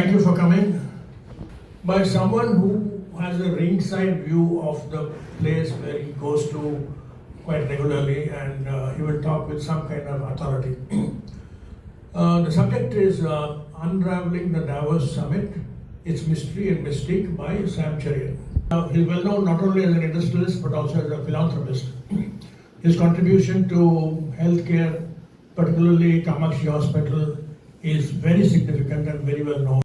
thank you for coming. By someone who has a ringside view of the place where he goes to quite regularly, and he will talk with some kind of authority. The subject is Unraveling the Davos Summit, Its Mystery and Mystique by Sam Cherian. He's well known not only as an industrialist but also as a philanthropist. His contribution to healthcare, particularly Kamakshi Hospital, is very significant and very well known.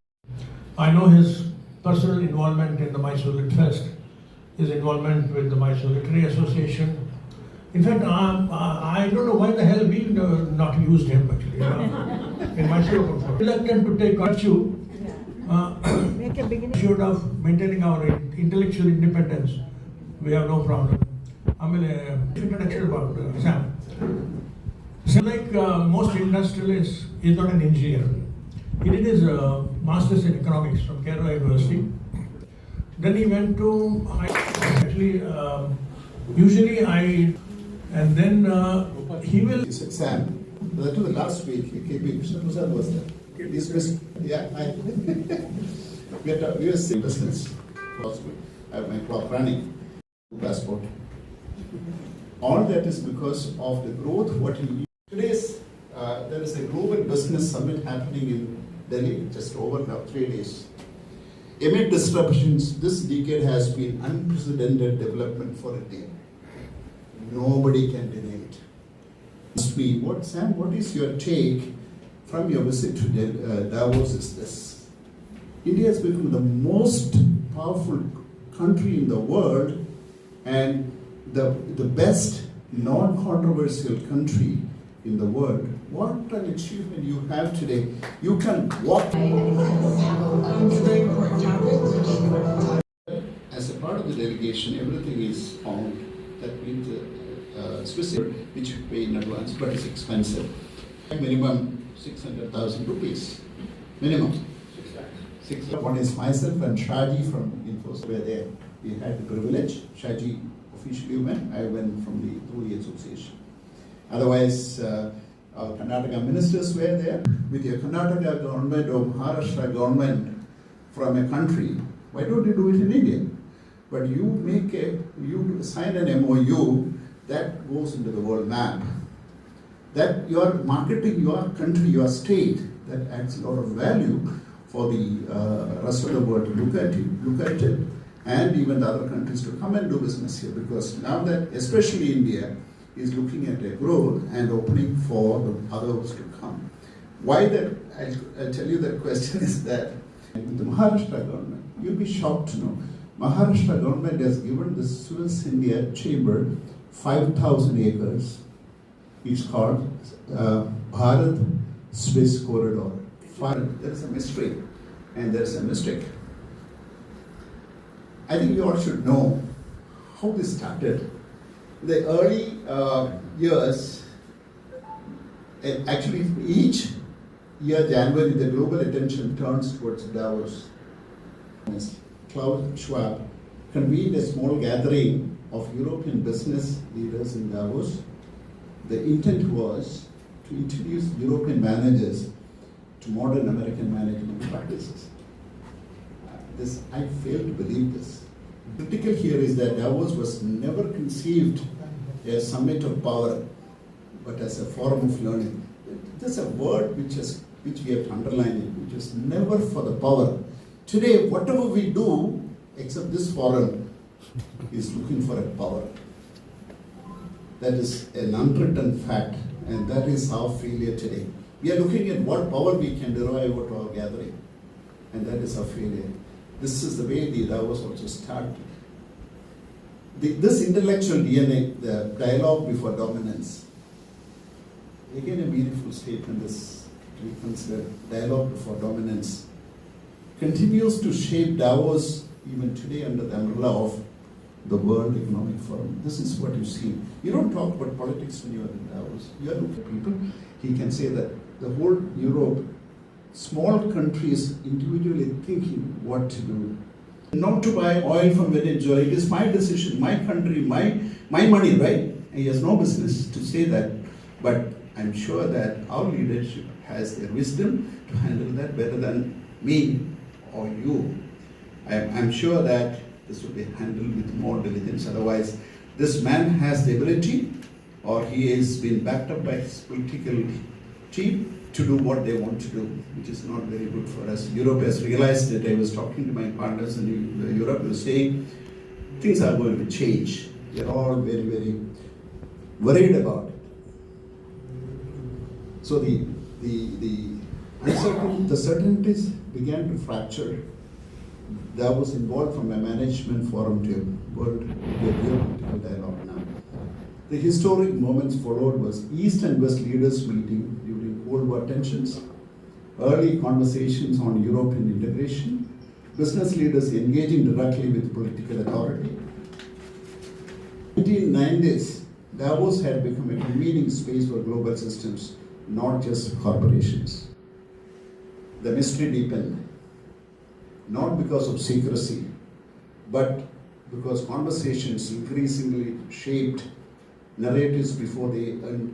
I know his personal involvement in the Mysore Lit Fest, his involvement with the Mysore Literary Association. In fact, I don't know why the hell we've not used him actually in Mysore. Reluctant to take virtue, assured of maintaining our intellectual independence. We have no problem. Introduction about Sam. Sam, like most industrialists, is not an engineer. He did his master's in economics from Kerala University. Then he went to, he will. He said, Sam, that was the last week, he came in, Krishna Prasad was there. We were saying business. I have my clock running, passport. All that is because of the growth, what he today's there is a global business summit happening in Delhi, just over now 3 days. Amid disruptions, this decade has been unprecedented development for India. Nobody can deny it. Sam, what is your take from your visit to Davos is this? India has become the most powerful country in the world and the best non-controversial country in the world. What an achievement you have today. You can walk. As a part of the delegation, everything is found. That means specific, which you pay in advance, but it's expensive. Minimum 600,000 rupees. Minimum. 6 lakhs. One is myself and Shaji from Infosys were there. We had the privilege. Shaji officially went. I went through the association. Otherwise, our Karnataka ministers were there. With your Karnataka government or Maharashtra government from a country, why don't you do it in India? But you sign an MOU that goes into the world map. That you are marketing your country, your state, that adds a lot of value for the rest of the world to look at it, and even the other countries to come and do business here. Because now that, especially India, is looking at a growth and opening for the others to come. Why that? I'll tell you that question is that with the Maharashtra government, you'll be shocked to know, Maharashtra government has given the Swiss India Chamber 5,000 acres. It's called Bharat Swiss Corridor. There is a mystery and there is a mistake. I think you all should know how this started. In the early years, actually each year January, the global attention turns towards Davos. Klaus Schwab convened a small gathering of European business leaders in Davos. The intent was to introduce European managers to modern American management practices. I fail to believe this. Critical here is that Davos was never conceived as a summit of power, but as a forum of learning. There's a word which we have to underline it, which is never for the power. Today, whatever we do, except this forum, is looking for a power. That is an unwritten fact, and that is our failure today. We are looking at what power we can derive out of our gathering, and that is our failure. This is the way the Davos also started. This intellectual DNA, the dialogue before dominance, again a meaningful statement is to be considered. Dialogue before dominance continues to shape Davos even today under the umbrella of the World Economic Forum. This is what you see. You don't talk about politics when you are in Davos. You are looking at people. He can say that the whole Europe, small countries individually thinking what to do. Not to buy oil from Venezuela. It is my decision, my country, my money, right? And he has no business to say that. But I'm sure that our leadership has the wisdom to handle that better than me or you, I'm sure that this will be handled with more diligence. Otherwise, this man has the ability, or he has been backed up by his political team to do what they want to do, which is not very good for us. Europe has realized that. I was talking to my partners in Europe, they were saying things are going to change. They're all very, very worried about it. So the certainties began to fracture. Davos involved from a management forum to a world geopolitical dialogue now. The historic moments followed was East and West leaders meeting during Cold War tensions, early conversations on European integration, business leaders engaging directly with political authority. In the 1990s, Davos had become a convening space for global systems, not just corporations. The mystery deepened, not because of secrecy, but because conversations increasingly shaped narratives before they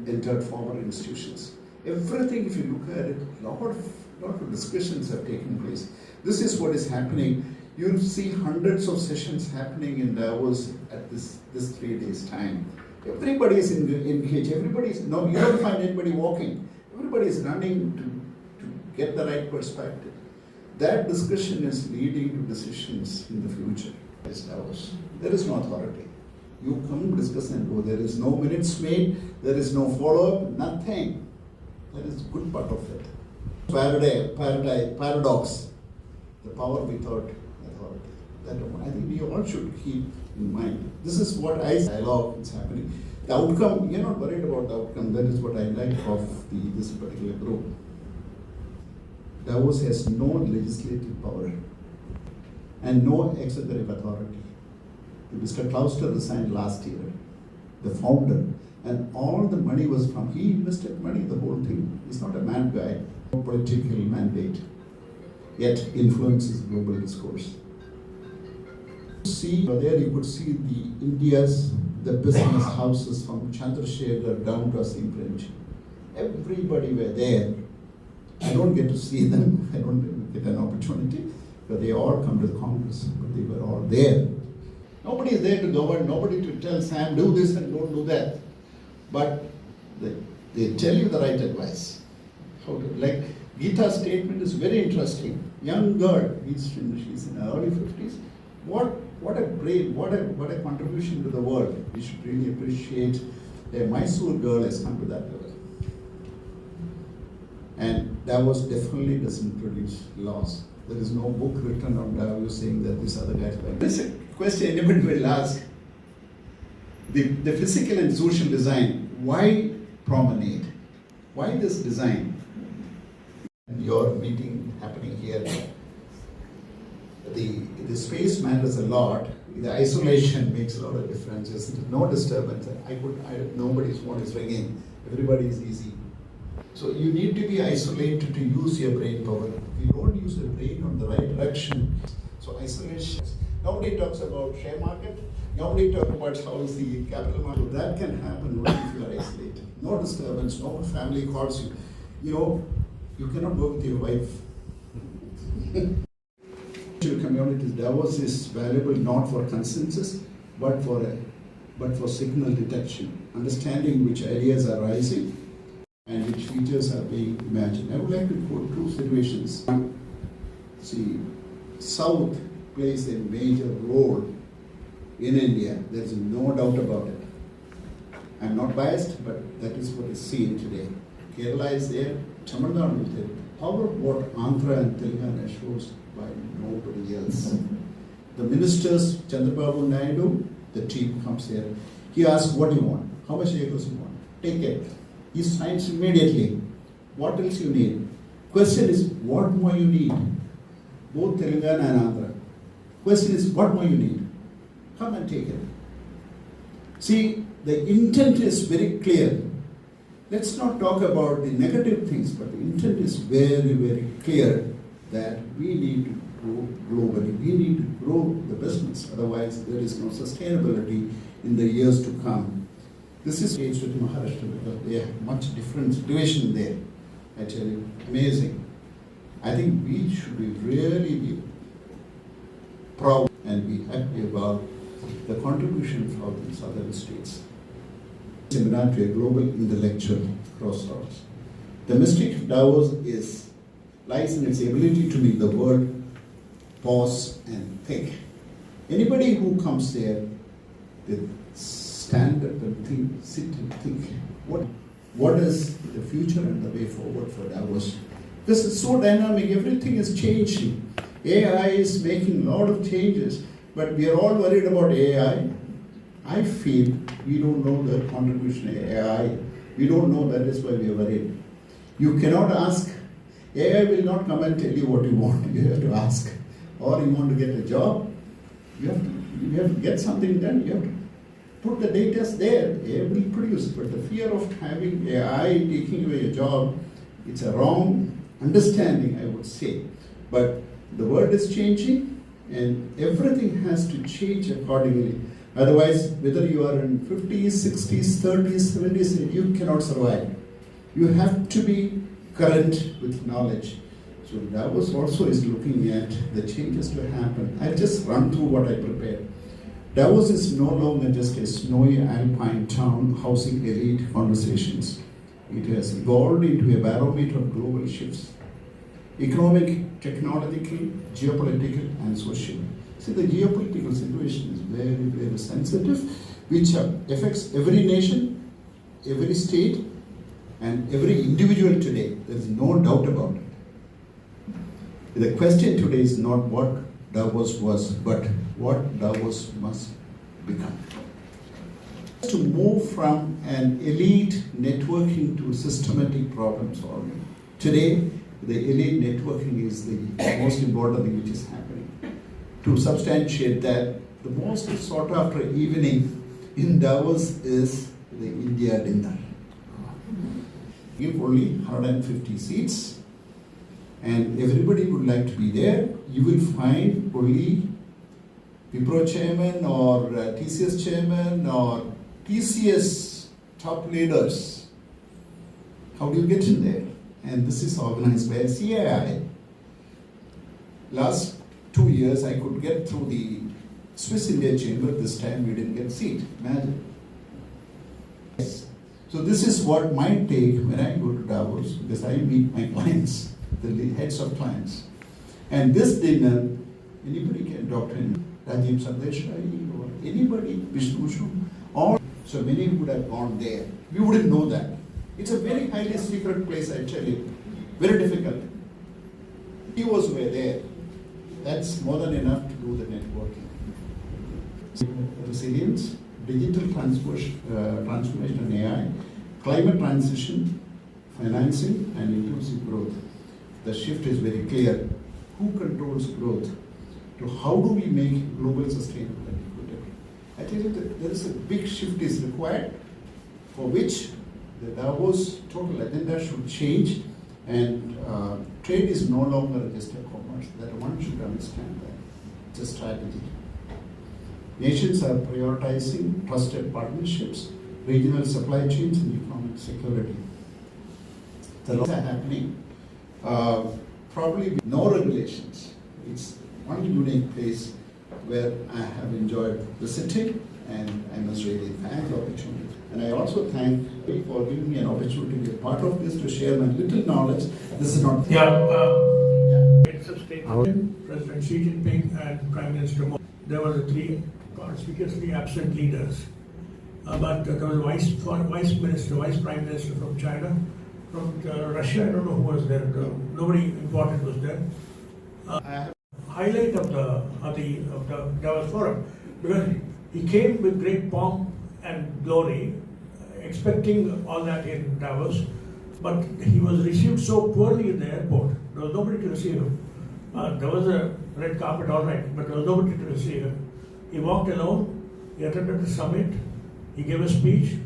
entered formal institutions. Everything, if you look at it, lot of discussions have taken place. This is what is happening. You'll see hundreds of sessions happening in Davos at this 3 days time. Everybody is engaged. Everybody is, no, you don't find anybody walking. Everybody is running to get the right perspective. That discussion is leading to decisions in the future. Davos. There is no authority. You come, discuss and go. There is no minutes made, there is no follow-up, nothing. That is good part of it. Paradox, the power without authority. That I think we all should keep in mind. This is what dialogue is happening. The outcome, you're not worried about the outcome. That is what I like of this particular group. Davos has no legislative power and no executive authority. Mr. Klauster resigned last year, the founder, and all the money was from, he invested money in the whole thing. He's not a mad guy, no political mandate, yet influences global discourse. See, there you could see the business houses from Chandrasekhar down to Asim Premji. Everybody were there. I don't get to see them, I don't get an opportunity, but they all come to the Congress, but they were all there. Nobody is there to govern, nobody to tell Sam, do this and don't do that. But they tell you the right advice. Like Gita's statement is very interesting. Young girl, she's in her early 50s. What a brain, what a contribution to the world. We should really appreciate a Mysore girl has come to that level. And Davos definitely doesn't produce laws. There is no book written on Davos saying that this other guy. This is a question anybody will ask. The physical and social design, why promenade? Why this design? Your meeting happening here, the space matters a lot. The isolation makes a lot of difference. No disturbance. Nobody's phone is ringing. Everybody is easy. So you need to be isolated to use your brain power. If you don't use your brain on the right direction, so isolation. Nobody talks about share market. Nobody talks about how is the capital market. That can happen only if you are isolated. No disturbance. No family calls you. You cannot go with your wife. Communities, Davos is valuable not for consensus, but for signal detection, understanding which ideas are rising and which features are being imagined. I would like to quote two situations. See, South plays a major role in India. There is no doubt about it. I'm not biased, but that is what is seen today. Kerala is there, Tamil Nadu is there. Power what Andhra and Telangana shows by nobody else. The ministers, Chandrababu Naidu, the team comes here. He asks, what do you want? How much acres you want? Take it. He signs immediately. What else you need? Question is, what more you need? Both Telangana and Andhra. Question is, what more you need? Come and take it. See, the intent is very clear. Let's not talk about the negative things, but the intent is very, very clear that we need to grow globally. We need to grow the business. Otherwise, there is no sustainability in the years to come. This is changed with Maharashtra because they have much different situation there. I tell you, amazing. I think we should be really be proud and be happy about the contribution from the southern states. Seminar to a global intellectual crossroads. The mystic of Davos lies in its ability to make the world pause and think. Anybody who comes there, they stand up and think, sit and think. What is the future and the way forward for Davos? This is so dynamic, everything is changing. AI is making a lot of changes, but we are all worried about AI. I feel we don't know the contribution of AI. We don't know, that is why we are worried. You cannot ask, AI will not come and tell you what you want. You have to ask. Or you want to get a job, you have to get something done, you have to put the data there, AI will produce. But the fear of having AI taking away a job, it's a wrong understanding, I would say. But the world is changing and everything has to change accordingly. Otherwise, whether you are in 50s, 60s, 30s, 70s, you cannot survive. You have to be current with knowledge. So Davos also is looking at the changes to happen. I'll just run through what I prepared. Davos is no longer just a snowy alpine town housing elite conversations. It has evolved into a barometer of global shifts. Economic, technological, geopolitical and social. See, the geopolitical situation is very, very sensitive, which affects every nation, every state and every individual today. There is no doubt about it. The question today is not what Davos was, but what Davos must become. To move from an elite networking to systematic problem solving. Today, the elite networking is the most important thing which is happening. To substantiate that, the most sought after evening in Davos is the India dinner. Give only 150 seats and everybody would like to be there. You will find only Wipro chairman or TCS chairman or TCS top leaders. How do you get in there? And this is organized by CAI. Last 2 years I could get through the Swiss India Chamber. This time we didn't get seat. Imagine. Yes. So this is what my take when I go to Davos, because I meet my clients, the heads of clients. And this dinner, anybody can, Dr. Rajiv Sandeshwari or anybody, Vishnu, or so many would have gone there. We wouldn't know that. It's a very highly secret place, I tell you. Very difficult. CEOs were there. That's more than enough to do the networking. Resilience, digital transformation and AI, climate transition, financing and inclusive growth. The shift is very clear. Who controls growth? To how do we make global sustainable and equitable? I tell you that there is a big shift is required for which the Davos total agenda should change and trade is no longer just a commerce. That one should understand that. It's a strategy. Nations are prioritizing trusted partnerships, regional supply chains and economic security. The laws are happening. Probably no regulations. It's one unique place where I have enjoyed visiting and I must really thank the opportunity. And I also thank you for giving me an opportunity to be a part of this, to share my little knowledge. This is not... It's a statement. President Xi Jinping and Prime Minister Modi. There were the three conspicuously absent leaders. But there was a vice prime minister from China. From Russia, I don't know who was there. Nobody important was there. Highlight of the Davos Forum, because he came with great pomp and glory, expecting all that in Davos, but he was received so poorly in the airport. There was nobody to receive him. There was a red carpet, all right, but there was nobody to receive him. He walked alone. He attended the summit. He gave a speech.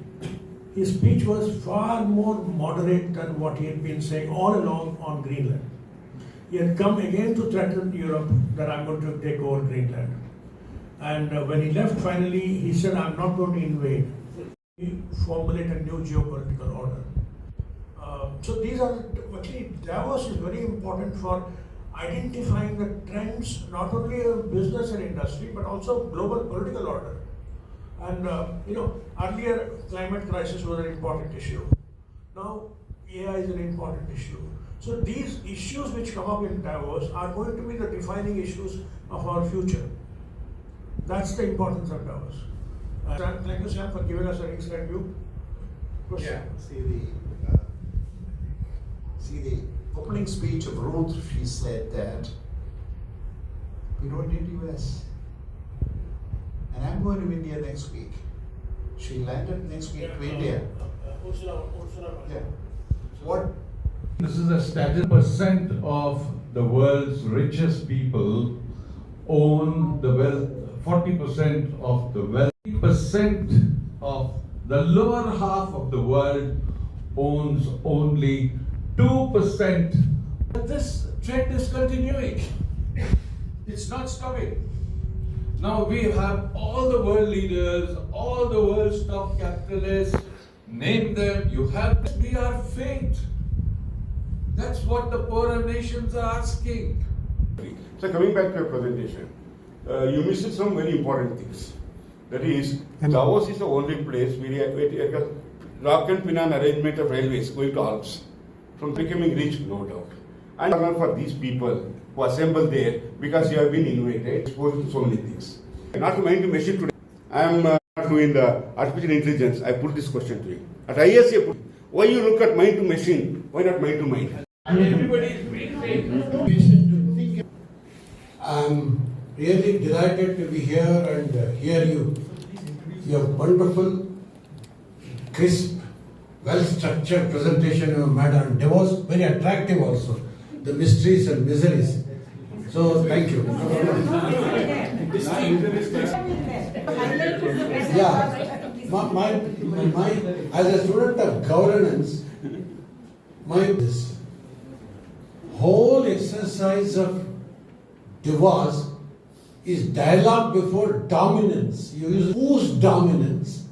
His speech was far more moderate than what he had been saying all along on Greenland. He had come again to threaten Europe that I'm going to take over Greenland. And when he left finally, he said, I'm not going to invade. He formulated a new geopolitical order. So these are actually Davos is very important for identifying the trends not only of business and industry but also global political order. And earlier climate crisis was an important issue. Now AI is an important issue. So these issues which come up in Davos are going to be the defining issues of our future. That's the importance of Davos. Sam, thank you, Sam, for giving us an inside view. Yeah, see the opening speech of Ruth, she said that we don't need US. And I'm going to India next week. She landed next week to India. Yeah. What? This is a statistic: percent of the world's richest people own the wealth, 40% of the wealth, 40% of the lower half of the world owns only 2%. This trend is continuing. It's not stopping. Now we have all the world leaders, all the world's top capitalists, name them, you have to be our fate. That's what the poorer nations are asking. So coming back to your presentation, you missed some very important things. That is, Davos is the only place where you have lock and pin arrangement of railways going to Alps, from becoming rich, no doubt. And for these people who assemble there, because you have been invited, exposed to so many things. Not to mind the machine today. I am not doing the artificial intelligence. I put this question to you. At ISA, why you look at mind to machine? Why not mind to mind? Everybody is waiting. I'm really delighted to be here and hear you. Your wonderful, crisp, well-structured presentation you made on Davos, very attractive also. The mysteries and miseries. So thank you. Yeah, my as a student of governance, this whole exercise of Davos is dialogue before dominance. You use whose dominance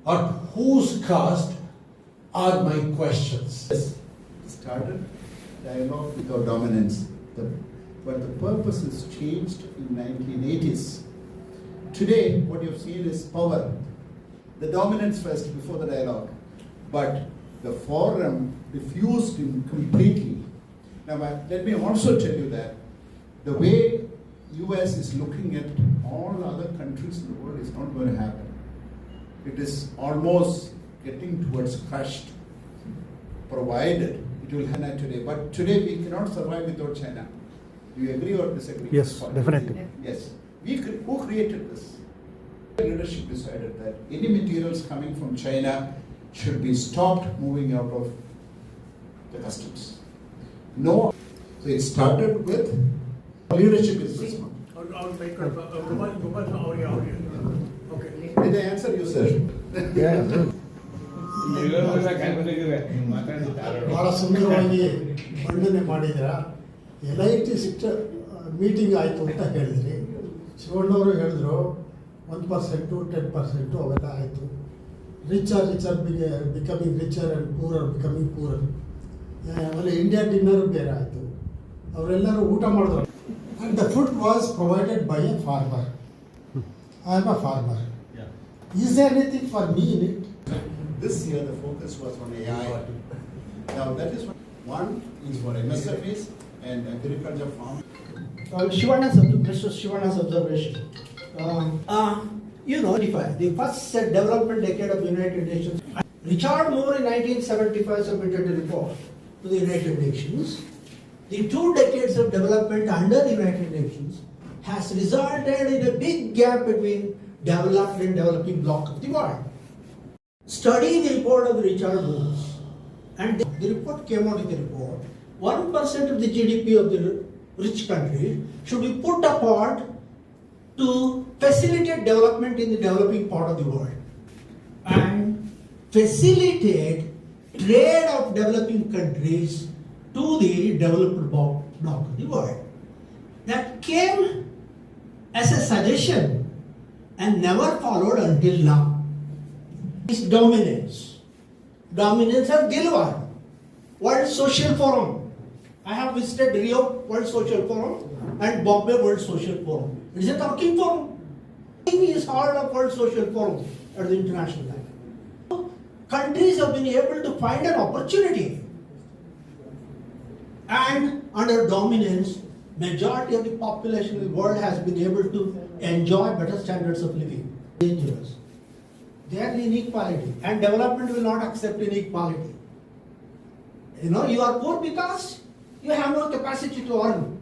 or whose caste are my questions. Started dialogue without dominance, but the purpose has changed in 1980s. Today, what you've seen is power. The dominance first before the dialogue, but the forum diffused him completely. Now, let me also tell you that the way US is looking at all other countries in the world is not going to happen. It is almost getting towards crushed, provided it will happen today. But today we cannot survive without China. Do you agree or disagree? Yes, definitely. Yes. Who created this? Leadership decided that any materials coming from China should be stopped moving out of the customs. No. So it started with leadership is this one. Okay. Did I answer you, sir? ಬಹಳ ಸುಂದರವಾಗಿ ಮಂಡನೆ ಮಾಡಿದ್ರ ಎಲೈಟಿಸ್ಟ್ meeting ಆಯಿತು ಅಂತ ಹೇಳಿದ್ರಿ. ಶಿವಣ್ಣವರು ಹೇಳಿದ್ರು 1%, 10% ಅವೆಲ್ಲ ಆಯಿತು. Richer becoming richer and poorer becoming poorer. ಆಮೇಲೆ ಇಂಡಿಯಾ ಡಿನ್ನರ್ ಬೇರೆ ಆಯಿತು. ಅವರೆಲ್ಲರೂ ಊಟ ಮಾಡಿದ್ರು. And the food was provided by a farmer. I am a farmer. Is there anything for me in it? This year the focus was on AI. Now that is one is for MSMEs and agriculture farm. Mr. Shivana's observation. The first development decade of the United Nations. Richard Moore in 1975 submitted a report to the United Nations. The 2 decades of development under the United Nations has resulted in a big gap between developed and developing bloc of the world. Study the report of Richard Moore, and the report came out in the report. 1% of the GDP of the rich countries should be put apart to facilitate development in the developing part of the world and facilitate trade of developing countries to the developed bloc of the world. That came as a suggestion and never followed until now. Is dominance of Gilwan. World World Social Forum. I have visited Rio World Social Forum and Bombay World Social Forum. It is a talking forum. It is hard of World Social Forum at the international level. Countries have been able to find an opportunity, and under dominance, majority of the population in the world has been able to enjoy better standards of living. Dangerous. They are inequality, and development will not accept inequality. You know, you are poor because you have no capacity to earn.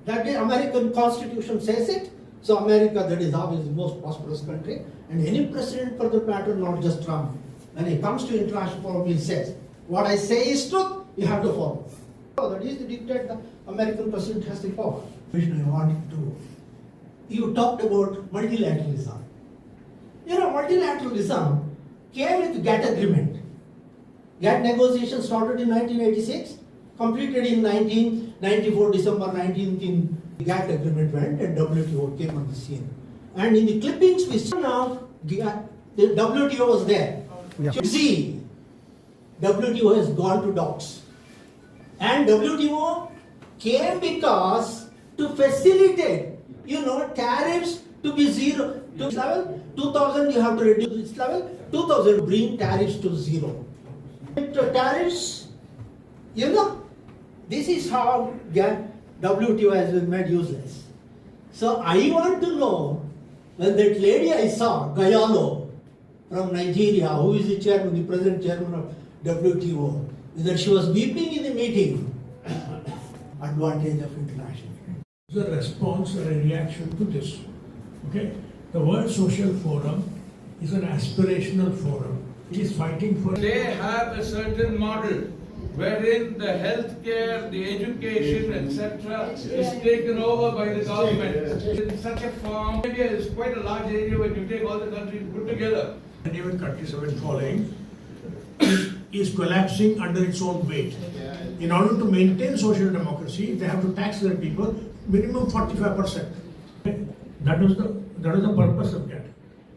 That the American Constitution says it. So America, that is obviously the most prosperous country, and any president for that matter, not just Trump, when it comes to international forum, he says, what I say is truth, you have to follow. So that is the dictate the American president has the power. Vision I wanted to. You talked about multilateralism. You know, multilateralism came with GATT agreement. GATT negotiations started in 1986, completed in 1994, December 19th in the GATT agreement went, and WTO came on the scene. And in the clippings we saw now, the WTO was there. Yeah. See, WTO has gone to docs. And WTO came because to facilitate, you know, tariffs to be zero. To this level, 2000 you have to reduce this level, 2000 bring tariffs to zero. Tariffs, you know, this is how WTO has been made useless. So I want to know, when that lady I saw, Gayalo, from Nigeria, who is the chairman, the present chairman of WTO, that she was weeping in the meeting. Advantage of international. It's a response or a reaction to this. Okay? The World Social Forum is an aspirational forum. It is fighting for. They have a certain model wherein the healthcare, the education, etc. is taken over by the government. In such a form, India is quite a large area when you take all the countries put together. And even countries have been following, is collapsing under its own weight. In order to maintain social democracy, they have to tax their people minimum 45%. That was the purpose of GATT.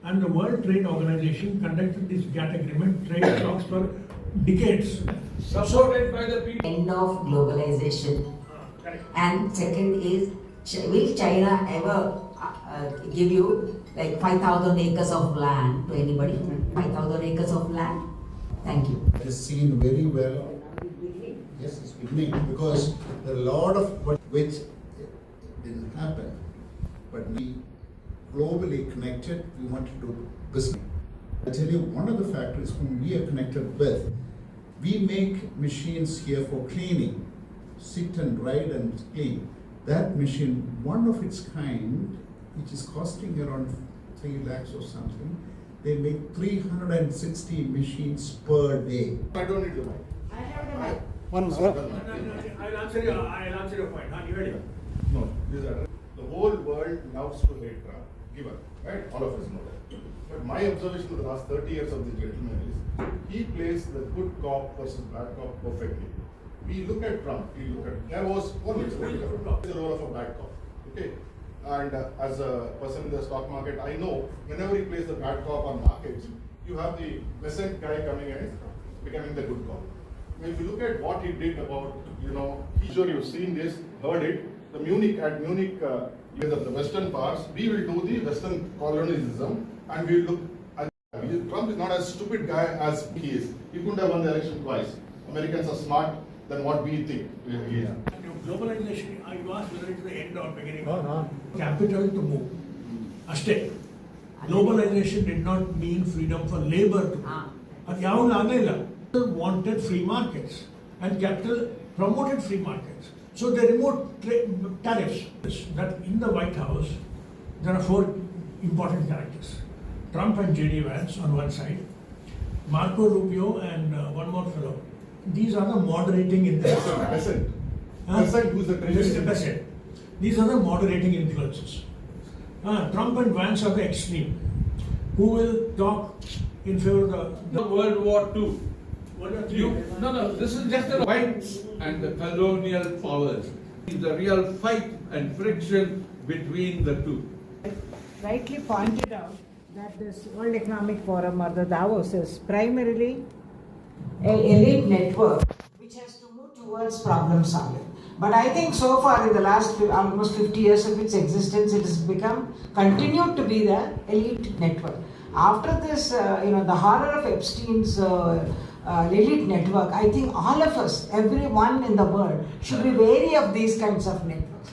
And the World Trade Organization conducted this GATT agreement, trade talks for decades. Supported by the people. End of globalization. And second is, will China ever give you like 5,000 acres of land to anybody? 5,000 acres of land? Thank you. It is seen very well. Yes, it's beginning, because there are a lot of which didn't happen. But we globally connected, we want to do business. I tell you, one of the factories whom we are connected with, we make machines here for cleaning, sit and ride and clean. That machine, one of its kind, which is costing around 3 lakhs or something, they make 360 machines per day. I don't need the mic. I have the mic. I'll answer your point. You ready? No, these are the whole world loves to hate Trump, given, right? All of us know that. But my observation of the last 30 years of this gentleman is he plays the good cop versus bad cop perfectly. We look at Trump, we look at Davos, what is the role of a bad cop? Okay. And as a person in the stock market, I know whenever he plays the bad cop on markets, you have the peasant guy coming in, becoming the good cop. If you look at what he did about, you know, I'm sure you've seen this, heard it, the Munich, the western parts, we will do the western colonialism, and we will look at, Trump is not as stupid guy as he is. He couldn't have won the election twice. Americans are smart than what we think he is. Globalization, you asked whether it's the end or beginning. Capital to move. Ashte. Globalization did not mean freedom for labor to move. Capital wanted free markets, and capital promoted free markets. So they removed tariffs. That in the White House, there are 4 important characters. Trump and J.D. Vance on one side, Marco Rubio and one more fellow. These are the moderating influences. Who's the president? These are the moderating influences. Trump and Vance are the extreme, who will talk in favor of The World War II. You, No, this is just the whites and the colonial powers. It's the real fight and friction between the two. Rightly pointed out that this World Economic Forum or the Davos is primarily An elite network which has to towards problem solving. But I think so far in the last almost 50 years of its existence, it has continued to be the elite network. After this, the horror of Epstein's elite network, I think all of us, everyone in the world, should be wary of these kinds of networks.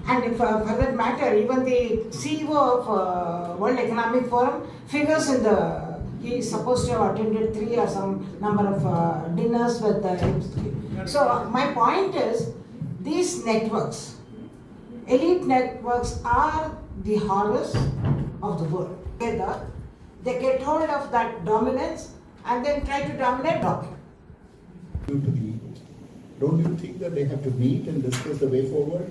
And if, for that matter, even the CEO of World Economic Forum figures in he is supposed to have attended 3 or some number of dinners with Epstein. So my point is, these networks, elite networks, are the horrors of the world. Together, they get hold of that dominance and then try to dominate talking. Don't you think that they have to meet and discuss the way forward?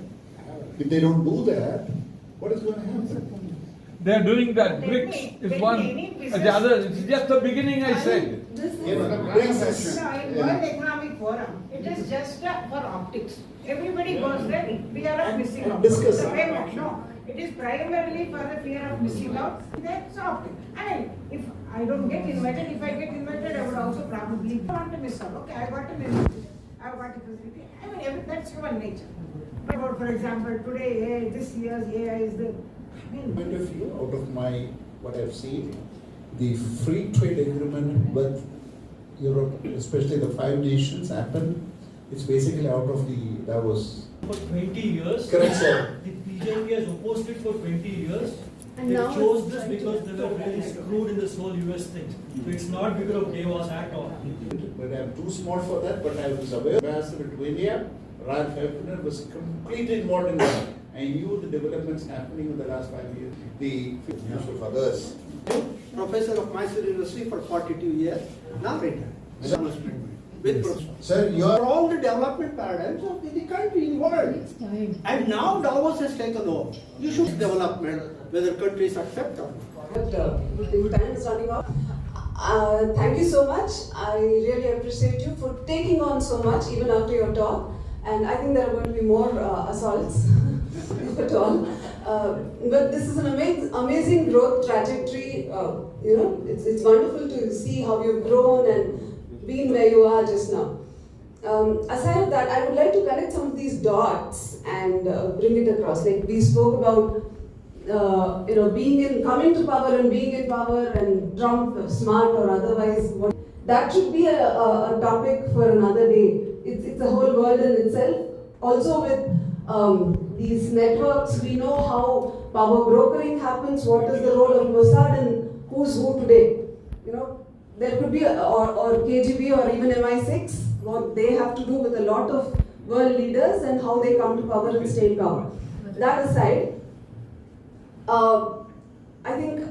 If they don't do that, what is going to happen? They are doing that. BRICS is one, the other. It's just the beginning, I said. In World Economic Forum, it is just for optics. Everybody goes there, fear of missing out. discuss The it. payment, no. It is primarily for the fear of missing out. That's optics. I mean, if I don't get invited, if I get invited, I would also probably want to miss out. Okay, I got an invitation. I got a facility. I mean, that's human nature. But for example, today, this year's AI is the. Point of view, out of what I've seen, the free trade agreement with Europe, especially the 5 nations, happened. It's basically out of the Davos. For 20 years. Correct, sir. The BJP has opposed it for 20 years. And They now chose it's this trying because to they were really screwed in this whole US thing. So it's not because of Davos at all. But I'm too small for that, but I was aware. Ambassador to India, Ralph Hefner, was completely involved in that. I knew the developments happening in the last 5 years. The use of others. Professor of Mystique University for 42 years, now retired. Sir, you For are. all the development paradigms of the country in the world. And now Davos has taken over. You should development, whether countries accept or not. But the time is running out. Thank you so much. I really appreciate you for taking on so much even after your talk. And I think there are going to be more assaults, if at all. But this is an amazing growth trajectory. It's wonderful to see how you've grown and been where you are just now. Aside of that, I would like to connect some of these dots and bring it across. Like we spoke about, coming to power and being in power, and Trump, smart or otherwise. That should be a topic for another day. It's a whole world in itself. Also with these networks, we know how power brokering happens. What is the role of Mossad and who's who today? There could be, or KGB or even MI6, what they have to do with a lot of world leaders and how they come to power and stay in power. That aside, I think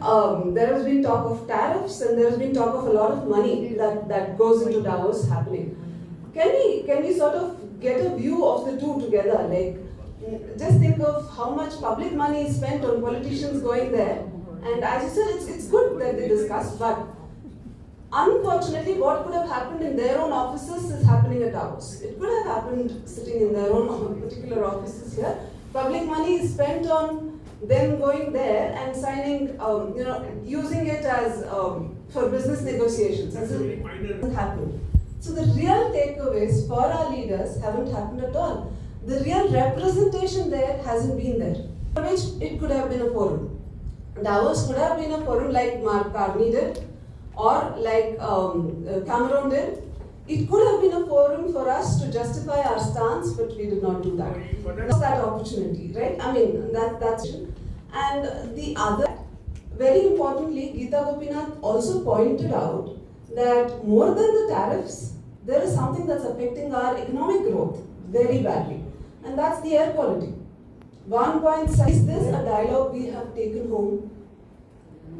there has been talk of tariffs and there has been talk of a lot of money that goes into Davos happening. Can we sort of get a view of the two together? Like, just think of how much public money is spent on politicians going there. And as you said, it's good that they discuss, but unfortunately, what could have happened in their own offices is happening at Davos. It could have happened sitting in their own particular offices here. Public money is spent on them going there and signing, using it as for business negotiations. As it doesn't happen. So the real takeaways for our leaders haven't happened at all. The real representation there hasn't been there. For which it could have been a forum. Davos could have been a forum like Mark Carney did, or like Cameron did. It could have been a forum for us to justify our stance, but we did not do that. That's that opportunity, right? I mean, that's it. And the other, very importantly, Geeta Gopinath also pointed out that more than the tariffs, there is something that's affecting our economic growth very badly, and that's the air quality. 1.6 is this a dialogue we have taken home.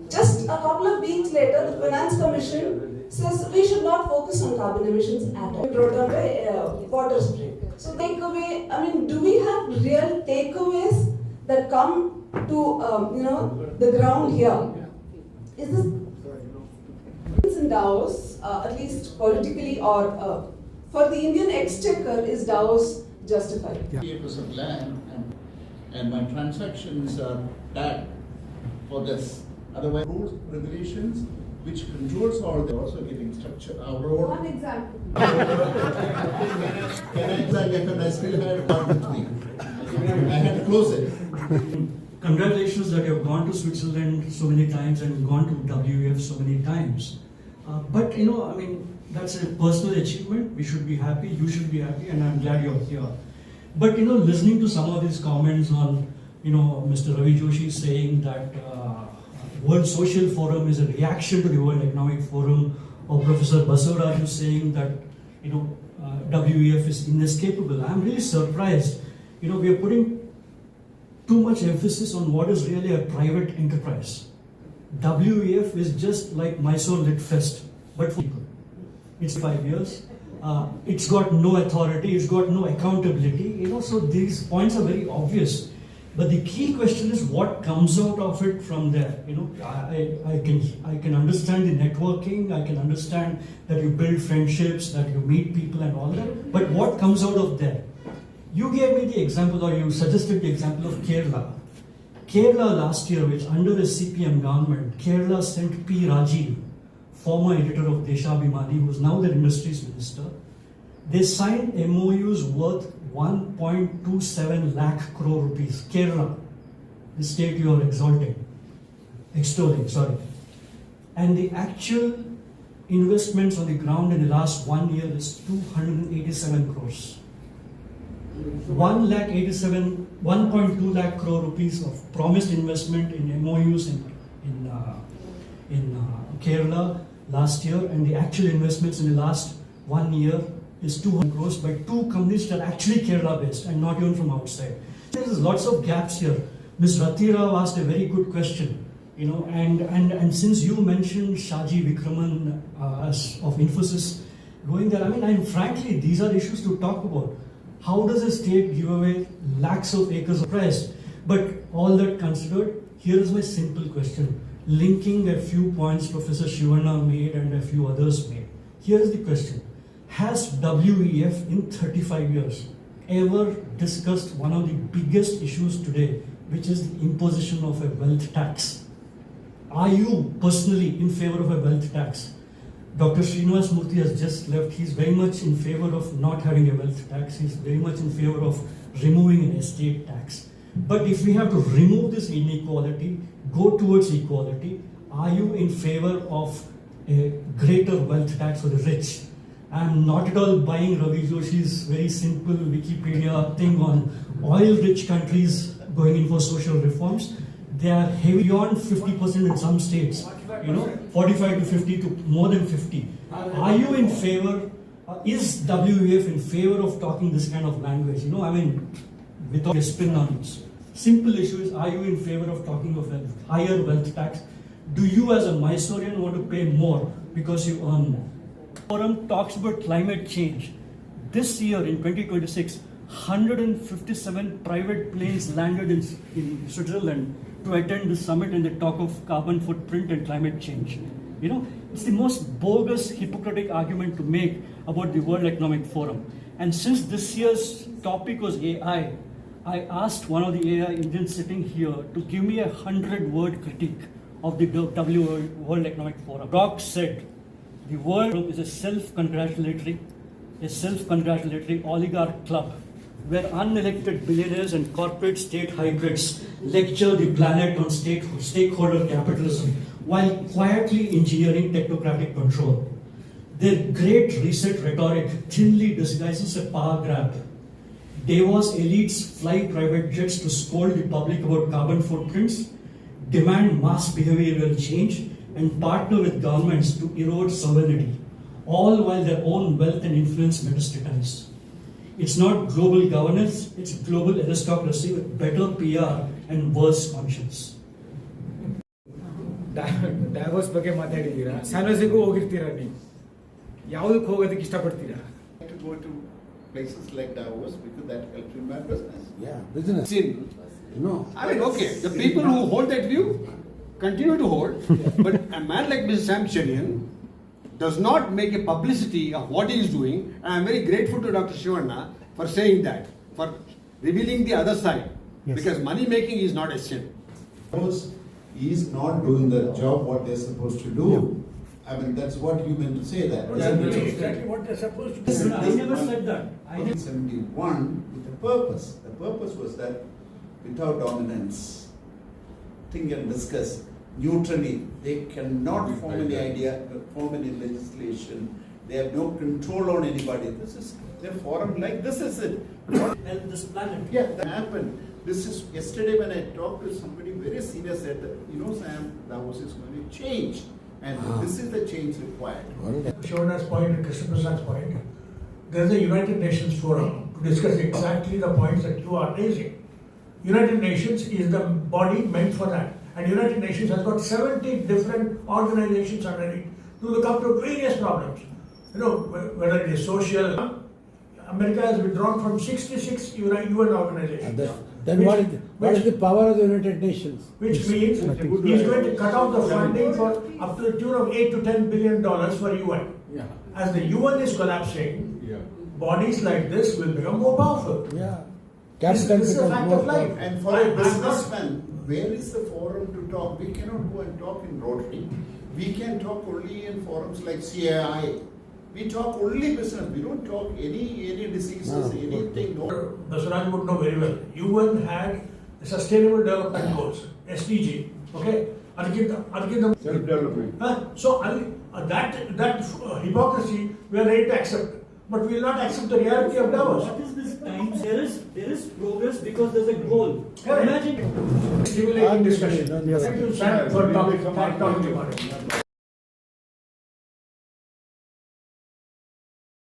Just a couple of weeks later, the Finance Commission says we should not focus on carbon emissions at all. We brought on water spray. So takeaway, I mean, do we have real takeaways that come to the ground here? Is this in Davos, at least politically, or for the Indian exchequer, is Davos justified? 50 acres of land, and my transactions are tagged for this. Otherwise, rules, regulations, which controls all, they're also getting structured. Our road. One example. Can I bank account, I still had one with me. I had to close it. Congratulations that you have gone to Switzerland so many times and gone to WEF so many times. But you know, I mean, that's a personal achievement. We should be happy, you should be happy, and I'm glad you're here. But you know, listening to some of these comments on, you know, Mr. Ravi Joshi saying that World Social Forum is a reaction to the World Economic Forum, or Professor Basavaraju saying that, you know, WEF is inescapable. I'm really surprised. You know, we are putting too much emphasis on what is really a private enterprise. WEF is just like Mysore Lit Fest, but for people. It's 5 years. It's got no authority. It's got no accountability. You know, so these points are very obvious. But the key question is what comes out of it from there. You know, I can understand the networking. I can understand that you build friendships, that you meet people and all that. But what comes out of there? You gave me the example, or you suggested the example of Kerala. Kerala last year, which under a CPM government, Kerala sent P. Rajiv, former editor of Deshabhimani, who is now the industries minister. They signed MOUs worth 1.27 lakh crore rupees. Kerala, the state you are extolling, sorry. And the actual investments on the ground in the last 1 year is 287 crores. 1.2 lakh crore rupees of promised investment in MOUs in Kerala last year, and the actual investments in the last 1 year is 200 crores by two companies that are actually Kerala based and not even from outside. There's lots of gaps here. Ms. Rathirao asked a very good question, you know, and since you mentioned Shaji Vikraman of Infosys going there, I mean, frankly, these are issues to talk about. How does a state give away lakhs of acres of forest? But all that considered, here is my simple question. Linking a few points Professor Shivanna made and a few others made. Here is the question. Has WEF in 35 years ever discussed one of the biggest issues today, which is the imposition of a wealth tax? Are you personally in favor of a wealth tax? Dr. Srinivas Murthy has just left. He's very much in favor of not having a wealth tax. He's very much in favor of removing an estate tax. But if we have to remove this inequality, go towards equality, are you in favor of a greater wealth tax for the rich? I'm not at all buying Ravi Joshi's very simple Wikipedia thing on oil-rich countries going in for social reforms. They are heavy beyond 50% in some states, you know, 45 to 50 to more than 50. Are you in favor, is WEF in favor of talking this kind of language? You know, I mean, without a spin on it. Simple issue is, are you in favor of talking of a higher wealth tax? Do you as a Mysorean want to pay more because you earn more? Forum talks about climate change. This year in 2026, 157 private planes landed in Switzerland to attend the summit and the talk of carbon footprint and climate change. You know, it's the most bogus, hypocritical argument to make about the World Economic Forum. And since this year's topic was AI, I asked one of the AI Indians sitting here to give me a 100-word critique of the World Economic Forum. Brock said, the World Forum is a self-congratulatory oligarch club where unelected billionaires and corporate state hybrids lecture the planet on stakeholder capitalism while quietly engineering technocratic control. Their great reset rhetoric thinly disguises a power grab. Davos elites fly private jets to scold the public about carbon footprints, demand mass behavioral change, and partner with governments to erode sovereignty, all while their own wealth and influence metastasized. It's not global governance, it's global aristocracy with better PR and worse conscience. Davos ಬಗ್ಗೆ ಮಾತಾಡಿದ್ದೀರಾ, ಸ್ಯಾನೋಜೆಗೂ ಹೋಗಿರ್ತೀರಾ, ನೀವು ಯಾವುದಕ್ಕೆ ಹೋಗೋದಕ್ಕೆ ಇಷ್ಟಪಡ್ತೀರಾ? To go to places like Davos because that helps in my business. Yeah, business. No. I mean, okay, the people who hold that view continue to hold, but a man like Mr. Sam Cherian does not make a publicity of what he is doing, and I am very grateful to Dr. Shivanna for saying that, for revealing the other side, because money making is not a sin. He is not doing the job what they are supposed to do. I mean, that's what you meant to say that. That's exactly what they're supposed to do. Listen, I never said that. I never. 1971 with a purpose. The purpose was that without dominance, think and discuss neutrally. They cannot form any idea, form any legislation. They have no control on anybody. This is their forum. Like this is it. Help this planet. Yeah, that happened. This is yesterday when I talked to somebody very senior said that, you know, Sam, Davos is going to change. And this is the change required. Shivana's point and Krishna Prasad's point, there is a United Nations forum to discuss exactly the points that you are raising. United Nations is the body meant for that. And United Nations has got 70 different organizations under it to look up to various problems. You know, whether it is social, America has withdrawn from 66 UN organizations. Then what is the power of the United Nations? Which means he's going to cut off the funding for up to the tune of $8 to $10 billion for UN. Yeah. As the UN is collapsing, bodies like this will become more powerful. Yeah. This is a fact of life. And for a businessman, where is the forum to talk? We cannot go and talk in Rotary. We can talk only in forums like CAI. We talk only business. We don't talk any diseases, anything. No. Basaraj would know very well. UN had Sustainable Development Goals, SDG. Okay, Self-development. so that hypocrisy we are ready to accept, but we will not accept the reality of Davos. What is this time? There is progress because there's a goal. Correct. Imagine. Stimulating discussion. Thank you, Sam, for talking about it.